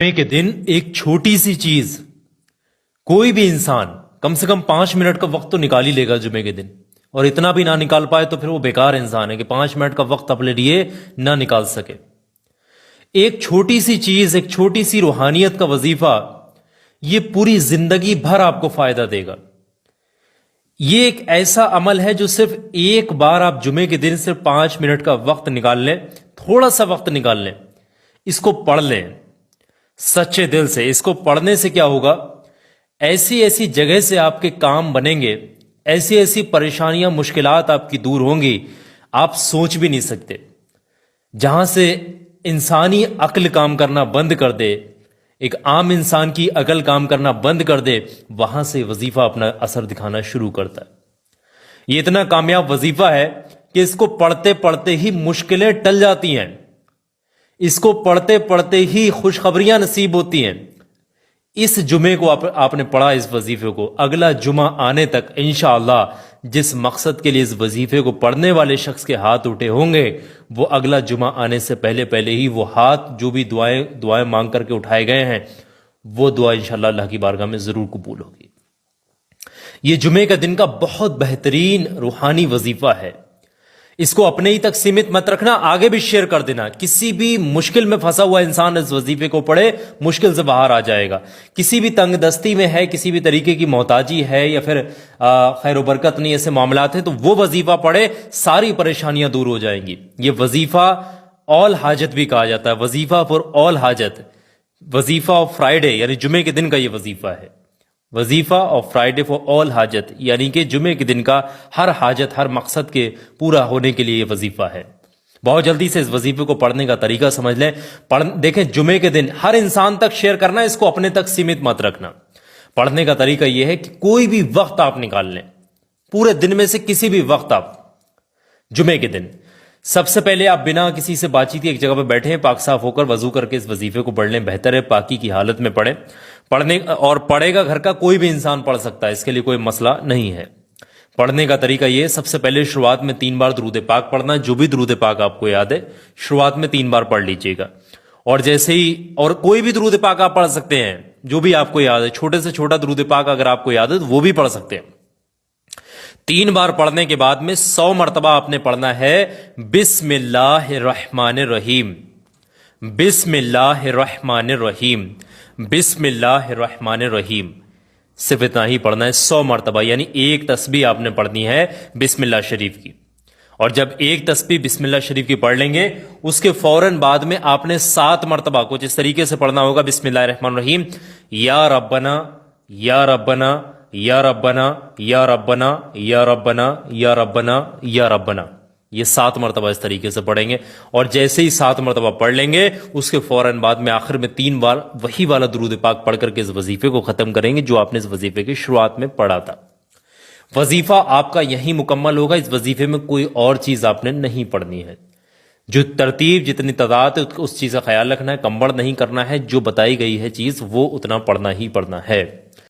جمعے کے دن ایک چھوٹی سی چیز کوئی بھی انسان کم سے کم 5 منٹ کا وقت تو نکال ہی لے گا جمعے کے دن، اور اتنا بھی نہ نکال پائے تو پھر وہ بیکار انسان ہے کہ 5 منٹ کا وقت اپنے لیے نہ نکال سکے۔ ایک چھوٹی سی چیز، ایک چھوٹی سی روحانیت کا وظیفہ، یہ پوری زندگی بھر آپ کو فائدہ دے گا۔ یہ ایک ایسا عمل ہے جو صرف ایک بار آپ جمعے کے دن صرف 5 منٹ کا وقت نکال لیں، تھوڑا سا وقت نکال لیں، اس کو پڑھ لیں سچے دل سے۔ اس کو پڑھنے سے کیا ہوگا؟ ایسی ایسی جگہ سے آپ کے کام بنیں گے، ایسی ایسی پریشانیاں، مشکلات آپ کی دور ہوں گی، آپ سوچ بھی نہیں سکتے۔ جہاں سے انسانی عقل کام کرنا بند کر دے، ایک عام انسان کی عقل کام کرنا بند کر دے، وہاں سے وظیفہ اپنا اثر دکھانا شروع کرتا ہے۔ یہ اتنا کامیاب وظیفہ ہے کہ اس کو پڑھتے پڑھتے ہی مشکلیں ٹل جاتی ہیں، اس کو پڑھتے پڑھتے ہی خوشخبریاں نصیب ہوتی ہیں۔ اس جمعے کو آپ نے پڑھا، اس وظیفے کو، اگلا جمعہ آنے تک انشاءاللہ جس مقصد کے لیے اس وظیفے کو پڑھنے والے شخص کے ہاتھ اٹھے ہوں گے، وہ اگلا جمعہ آنے سے پہلے پہلے ہی وہ ہاتھ جو بھی دعائیں مانگ کر کے اٹھائے گئے ہیں، وہ دعا انشاءاللہ اللہ کی بارگاہ میں ضرور قبول ہوگی۔ یہ جمعے کا دن کا بہت بہترین روحانی وظیفہ ہے۔ اس کو اپنے ہی تک سیمت مت رکھنا، آگے بھی شیئر کر دینا۔ کسی بھی مشکل میں پھنسا ہوا انسان اس وظیفے کو پڑھے، مشکل سے باہر آ جائے گا۔ کسی بھی تنگ دستی میں ہے، کسی بھی طریقے کی محتاجی ہے، یا پھر خیر و برکت نہیں، ایسے معاملات ہیں، تو وہ وظیفہ پڑھے، ساری پریشانیاں دور ہو جائیں گی۔ یہ وظیفہ آل حاجت بھی کہا جاتا ہے، وظیفہ فار آل حاجت، وظیفہ آف فرائیڈے، یعنی جمعے کے دن کا یہ وظیفہ ہے۔ وظیفہ آف فرائیڈے فار آل حاجت، یعنی کہ جمعے کے دن کا ہر حاجت، ہر مقصد کے پورا ہونے کے لیے یہ وظیفہ ہے۔ بہت جلدی سے اس وظیفے کو پڑھنے کا طریقہ سمجھ لیں۔ دیکھیں، جمعے کے دن ہر انسان تک شیئر کرنا، اس کو اپنے تک سیمت مت رکھنا۔ پڑھنے کا طریقہ یہ ہے کہ کوئی بھی وقت آپ نکال لیں، پورے دن میں سے کسی بھی وقت آپ، جمعے کے دن سب سے پہلے آپ بنا کسی سے بات چیت کی ایک جگہ پہ بیٹھیں، پاک صاف ہو کر وضو کر کے اس وظیفے کو پڑھ لیں۔ بہتر ہے پاکی کی حالت میں پڑھیں، پڑھے گا گھر کا کوئی بھی انسان پڑھ سکتا ہے، اس کے لیے کوئی مسئلہ نہیں ہے۔ پڑھنے کا طریقہ یہ ہے، سب سے پہلے شروعات میں 3 بار درود پاک پڑھنا ہے۔ جو بھی درود پاک آپ کو یاد ہے شروعات میں 3 بار پڑھ لیجئے گا، اور جیسے ہی، اور کوئی بھی درود پاک آپ پڑھ سکتے ہیں جو بھی آپ کو یاد ہے، چھوٹے سے چھوٹا درود پاک اگر آپ کو یاد ہے تو وہ بھی پڑھ سکتے ہیں۔ 3 بار پڑھنے کے بعد میں 100 مرتبہ آپ نے پڑھنا ہے بسم اللہ الرحمن الرحیم، بسم اللہ الرحمن الرحیم، بسم اللہ الرحمن الرحیم۔ صرف اتنا ہی پڑھنا ہے 100 مرتبہ، یعنی ایک تسبیح آپ نے پڑھنی ہے بسم اللہ شریف کی۔ اور جب ایک تسبیح بسم اللہ شریف کی پڑھ لیں گے، اس کے فوراً بعد میں آپ نے 7 مرتبہ کچھ اس طریقے سے پڑھنا ہوگا بسم اللہ الرحمن الرحیم، یا ربنا یا ربنا یا ربنا یا ربنا یا ربنا یا ربنا یا ربنا، یہ 7 مرتبہ اس طریقے سے پڑھیں گے۔ اور جیسے ہی 7 مرتبہ پڑھ لیں گے، اس کے فوراً بعد میں آخر میں 3 بار وہی والا درود پاک پڑھ کر کے اس وظیفے کو ختم کریں گے جو آپ نے اس وظیفے کی شروعات میں پڑھا تھا۔ وظیفہ آپ کا یہی مکمل ہوگا، اس وظیفے میں کوئی اور چیز آپ نے نہیں پڑھنی ہے۔ جو ترتیب، جتنی تعداد ہے، اس چیز کا خیال رکھنا ہے، کمبڑ نہیں کرنا ہے، جو بتائی گئی ہے چیز وہ اتنا پڑھنا ہی پڑھنا ہے۔